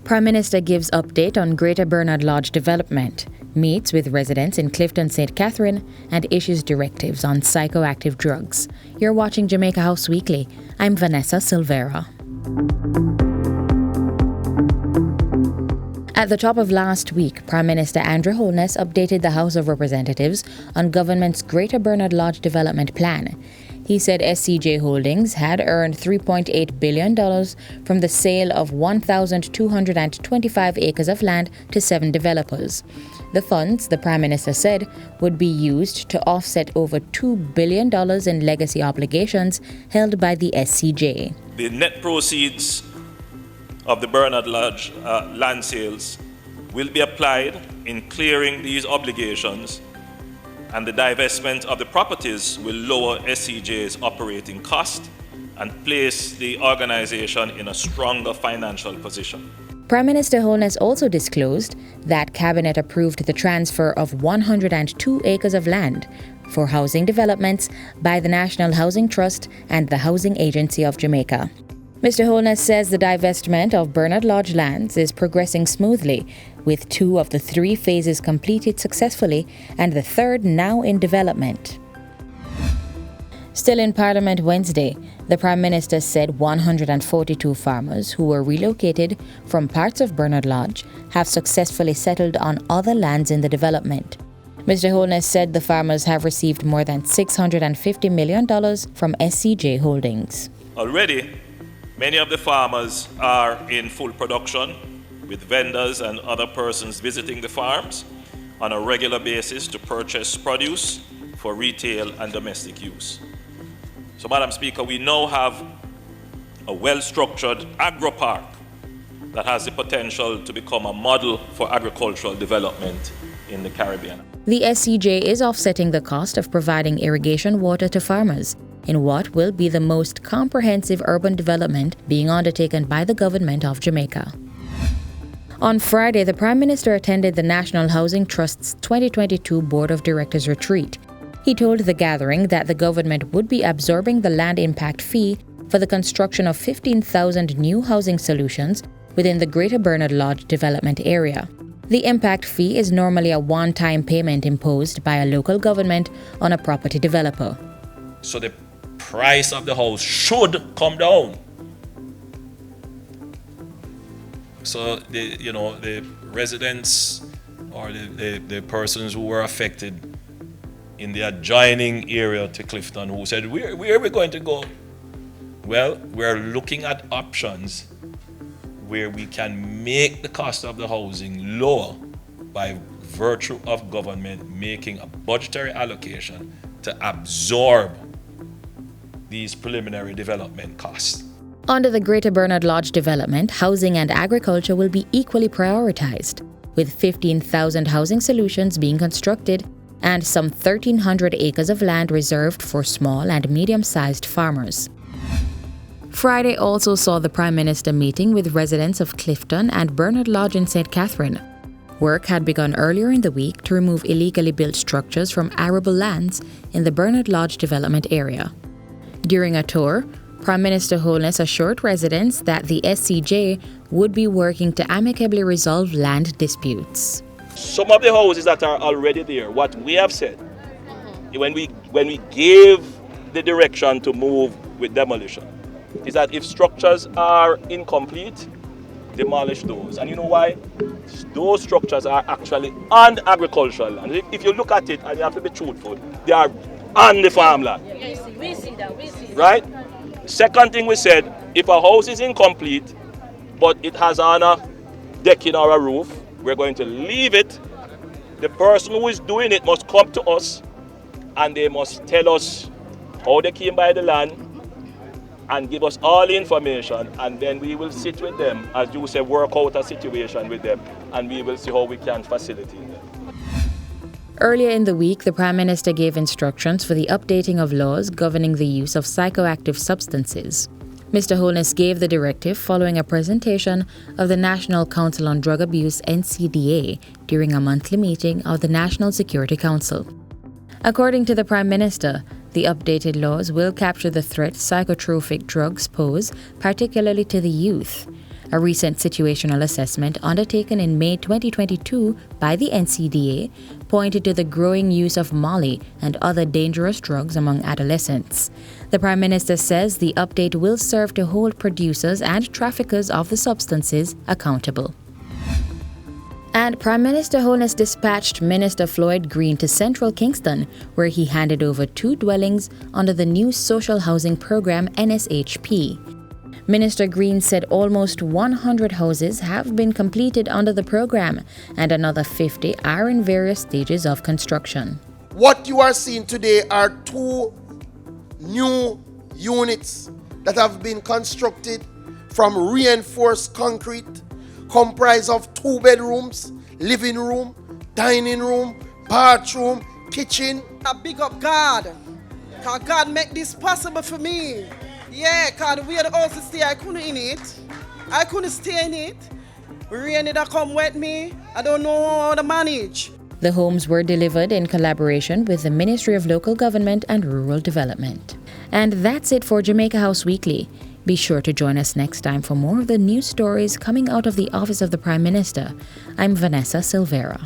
Prime Minister gives update on Greater Bernard Lodge development, meets with residents in Clifton St. Catherine, and issues directives on psychoactive drugs. You're watching Jamaica House Weekly. I'm Vanessa Silvera. At the top of last week, Prime Minister Andrew Holness updated the House of Representatives on government's Greater Bernard Lodge development plan. He said SCJ Holdings had earned $3.8 billion from the sale of 1,225 acres of land to 7 developers. The funds, the Prime Minister said, would be used to offset over $2 billion in legacy obligations held by the SCJ. The net proceeds of the Bernard Lodge land sales will be applied in clearing these obligations, and the divestment of the properties will lower SCJ's operating cost and place the organization in a stronger financial position. Prime Minister Holness also disclosed that Cabinet approved the transfer of 102 acres of land for housing developments by the National Housing Trust and the Housing Agency of Jamaica. Mr. Holness says the divestment of Bernard Lodge lands is progressing smoothly, with 2 of the 3 phases completed successfully and the 3rd now in development. Still in Parliament Wednesday, the Prime Minister said 142 farmers who were relocated from parts of Bernard Lodge have successfully settled on other lands in the development. Mr. Holness said the farmers have received more than $650 million from SCJ Holdings. Already, many of the farmers are in full production, with vendors and other persons visiting the farms on a regular basis to purchase produce for retail and domestic use. So, Madam Speaker, we now have a well-structured agro-park that has the potential to become a model for agricultural development in the Caribbean. The SCJ is offsetting the cost of providing irrigation water to farmers in what will be the most comprehensive urban development being undertaken by the government of Jamaica. On Friday, the Prime Minister attended the National Housing Trust's 2022 Board of Directors retreat. He told the gathering that the government would be absorbing the land impact fee for the construction of 15,000 new housing solutions within the Greater Bernard Lodge development area. The impact fee is normally a one-time payment imposed by a local government on a property developer. So the price of the house should come down. So the residents or the persons who were affected in the adjoining area to Clifton who said, where are we going to go? Well, we're looking at options where we can make the cost of the housing lower by virtue of government making a budgetary allocation to absorb these preliminary development costs. Under the Greater Bernard Lodge development, housing and agriculture will be equally prioritized, with 15,000 housing solutions being constructed and some 1,300 acres of land reserved for small and medium-sized farmers. Friday also saw the Prime Minister meeting with residents of Clifton and Bernard Lodge in St. Catherine. Work had begun earlier in the week to remove illegally built structures from arable lands in the Bernard Lodge development area. During a tour, Prime Minister Holness assured residents that the SCJ would be working to amicably resolve land disputes. Some of the houses that are already there, what we have said, when we gave the direction to move with demolition, is that if structures are incomplete, demolish those. And you know why? Those structures are actually on agricultural land. If you look at it, and you have to be truthful, they are on the farmland. We see that. Right? Second thing we said, if a house is incomplete, but it has on a decking or a roof, we're going to leave it. The person who is doing it must come to us and they must tell us how they came by the land and give us all the information, and then we will sit with them, as you say, work out a situation with them, and we will see how we can facilitate them. Earlier in the week, the Prime Minister gave instructions for the updating of laws governing the use of psychoactive substances. Mr. Holness gave the directive following a presentation of the National Council on Drug Abuse (NCDA) during a monthly meeting of the National Security Council. According to the Prime Minister, the updated laws will capture the threat psychotropic drugs pose, particularly to the youth. A recent situational assessment undertaken in May 2022 by the NCDA pointed to the growing use of Molly and other dangerous drugs among adolescents. The Prime Minister says the update will serve to hold producers and traffickers of the substances accountable. And Prime Minister Holness dispatched Minister Floyd Green to Central Kingston, where he handed over 2 dwellings under the new social housing program NSHP. Minister Green said almost 100 houses have been completed under the program and another 50 are in various stages of construction. What you are seeing today are 2 new units that have been constructed from reinforced concrete, comprised of 2 bedrooms, living room, dining room, bathroom, kitchen. I big up God, because God make this possible for me. Yeah, because the way the house stay, I couldn't in it. I couldn't stay in it. Rain that come wet me. I don't know how to manage. The homes were delivered in collaboration with the Ministry of Local Government and Rural Development. And that's it for Jamaica House Weekly. Be sure to join us next time for more of the news stories coming out of the Office of the Prime Minister. I'm Vanessa Silvera.